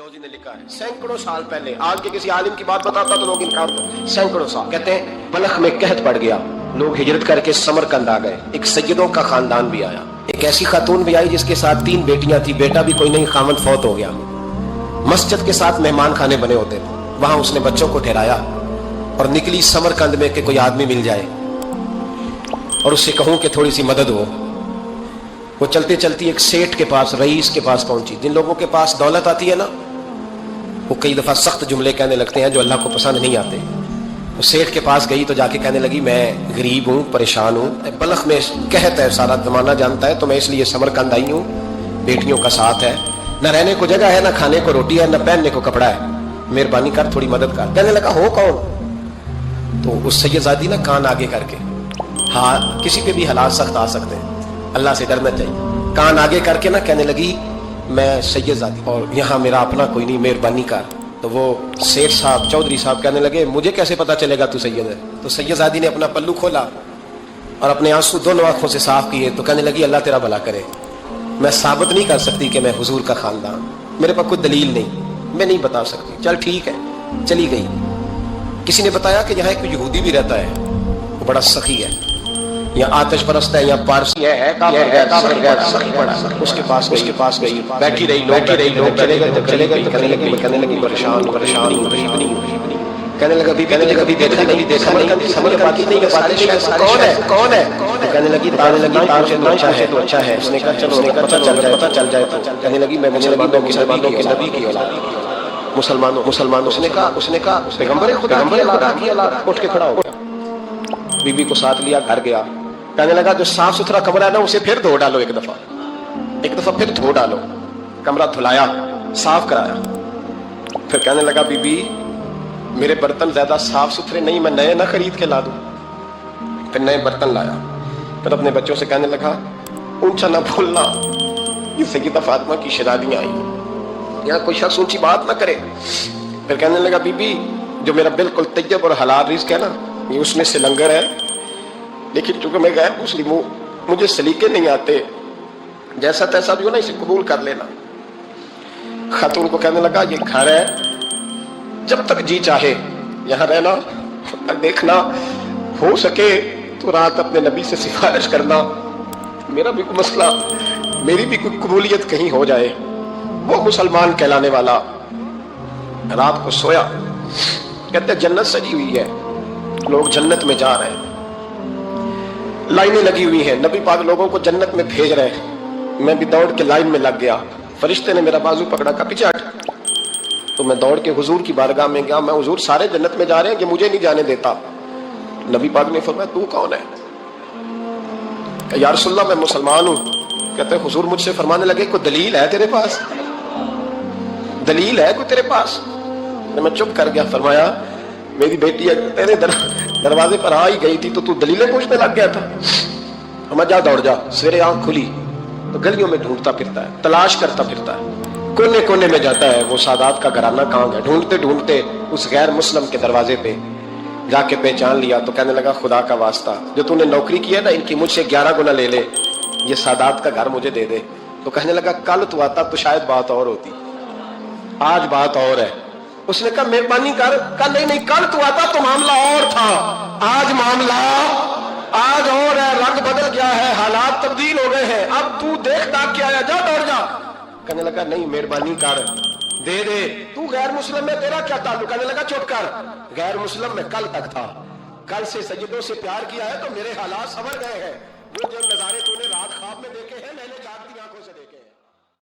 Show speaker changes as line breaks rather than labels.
जौजी ने लिखा है सैकड़ों साल पहले। आज के किसी आलिम की बात बताता तो लोग इनकार करते। सैकड़ों साल, कहते हैं बलख में कहत पड़ गया, लोग हिजरत करके समरकंद आ गए। एक सैयदों का खानदान भी आया, एक ऐसी खातून भी आई जिसके साथ 3 बेटियां थी, बेटा भी कोई नहीं, खामन फौत हो गया। मस्जिद के साथ मेहमान खाने बने होते थे, वहां उसने बच्चों को ठहराया और निकली समरकंद में कि कोई आदमी मिल जाए और उससे कहूं कि थोड़ी सी मदद हो। वो चलते चलती एक सेठ के पास, रईस के पास पहुंची। जिन लोगों के पास दौलत आती है ना, वो कई दफा सख्त जुमले कहने लगते हैं जो अल्लाह को पसंद नहीं आते। वो सेठ के पास गई तो जाके कहने लगी, मैं गरीब हूँ, परेशान हूँ, बलख में कहत है, सारा जमाना जानता है, तो मैं इसलिए समरकंद आई हूँ, बेटियों का साथ है, न रहने को जगह है, न खाने को रोटी है, न पहनने को कपड़ा है, मेहरबानी कर, थोड़ी मदद कर। कहने लगा, हो कौन? तो उस सैयदादी ना कान आगे करके, हाँ किसी पे भी हालात सख्त आ सकते हैं, अल्लाह से डरना चाहिए, कान आगे करके ना कहने लगी, मैं सैयदादी और यहाँ मेरा अपना कोई नहीं, मेहरबानी कर। तो वो सेठ साहब, चौधरी साहब कहने लगे, मुझे कैसे पता चलेगा तू सैयद है? तो सैयदादी ने अपना पल्लू खोला और अपने आंसू दोनों आंखों से साफ किए, तो कहने लगी, अल्लाह तेरा भला करे, मैं साबित नहीं कर सकती कि मैं हुजूर का खानदान, मेरे पास कोई दलील नहीं, मैं नहीं बता सकती। चल ठीक है, चली गई। किसी ने बताया कि यहाँ एक यहूदी भी रहता है, वो बड़ा सखी है, यहाँ आतिश परस्त है, यहाँ पारसी है, सखी बड़ा। उसके पास गई, बैठी रही, लोग चले गए, कहने लगी परेशान, गरीब नहीं, कहने लगा भी देखा नहीं, समझ बाकी नहीं, कौन है? कहने लगी तार से तो अच्छा है। उसने कहा चलो पता चल जाए। तो कहने लगी, मैं मुसलमानों के नबी की औलाद, मुसलमानों। उसने कहा पैगंबर खुदा की औलाद। उठ के खड़ा हो गया, बीबी को साथ लिया, घर गया। कहने लगा, जो साफ सुथरा कमरा है ना, उसे फिर धो डालो, एक दफा फिर धो डालो। कमरा धुलाया, साफ कराया। फिर कहने लगा, बीबी मेरे बर्तन ज्यादा साफ सुथरे नहीं, मैं नए ना खरीद के ला दूं। फिर नए बर्तन लाया। फिर अपने बच्चों से कहने लगा, ऊंचा ना बोलना, ये सैयदा फातिमा की शहजादियां आई, यहाँ कोई शख्स ऊंची बात ना करे। फिर कहने लगा, बीबी जो मेरा बिल्कुल तैयब और हलाल रिज़्क है ना, ये उसमें से लंगर है, लेकिन चूंकि मैं गैर मुस्लिम हूं, मुझे सलीके नहीं आते, जैसा तैसा भी हो ना, इसे कबूल कर लेना। खातून को कहने लगा, ये घर है, जब तक जी चाहे यहाँ रहना, और देखना हो सके तो रात अपने नबी से सिफारिश करना, मेरा भी कोई मसला, मेरी भी कोई कबूलियत कहीं हो जाए। वो मुसलमान कहलाने वाला रात को सोया। कहते जन्नत सजी हुई है, लोग जन्नत में जा रहे हैं, लाइनें लगी हुई हैं, नबी पाक लोगों को जन्नत में भेज रहे हैं। मैं भी दौड़ के लाइन में लग गया, फरिश्ते ने मेरा बाजू पकड़ा, का पीछे हट। तो मैं दौड़ के हुजूर की बारगाह में गया, मैं हुजूर सारे जन्नत में जा रहे हैं कि मुझे नहीं जाने देता। नबी पाक ने फरमाया, तू कौन है? या रसूलल्लाह मैं मुसलमान हूं। कहते हुजूर मुझसे फरमाने लगे, कोई दलील है तेरे पास? दलील है कोई तेरे पास? मैं चुप कर गया। फरमाया, मेरी बेटी तेरे दरवाजे पर आ ही गई थी तो तू दलीलें पूछने लग गया था। हम जा, दौड़ जा। सवेरे आंख खुली तो गलियों में ढूंढता फिरता है, तलाश करता फिरता है, कोने कोने में जाता है, वो सादात का घराना कहाँ है। ढूंढते ढूंढते उस गैर मुस्लिम के दरवाजे पे जाके पहचान लिया। तो कहने लगा, खुदा का वास्ता, जो तूने नौकरी की है ना, इनकी मुझसे 11 गुना ले ले, ये सादात का घर मुझे दे दे। तो कहने लगा, कल तू आता तो शायद बात और होती, आज बात और है। उसने कहा, मेहरबानी कर। कहा, नहीं, कल तू आता तो मामला और था, आज मामला आज और है, रंग बदल गया है, हालात तब्दील हो गए हैं, अब तू देख दाख के आया, जा दौड़ जा। कहने लगा, नहीं मेहरबानी कर, दे दे। तू गैर मुस्लिम में तेरा क्या ताल्लुक? कहने लगा, चुप कर, गैर मुस्लिम में कल तक था, कल से सैयदों से प्यार किया है तो मेरे हालात संवर गए हैं। वो जो नजारे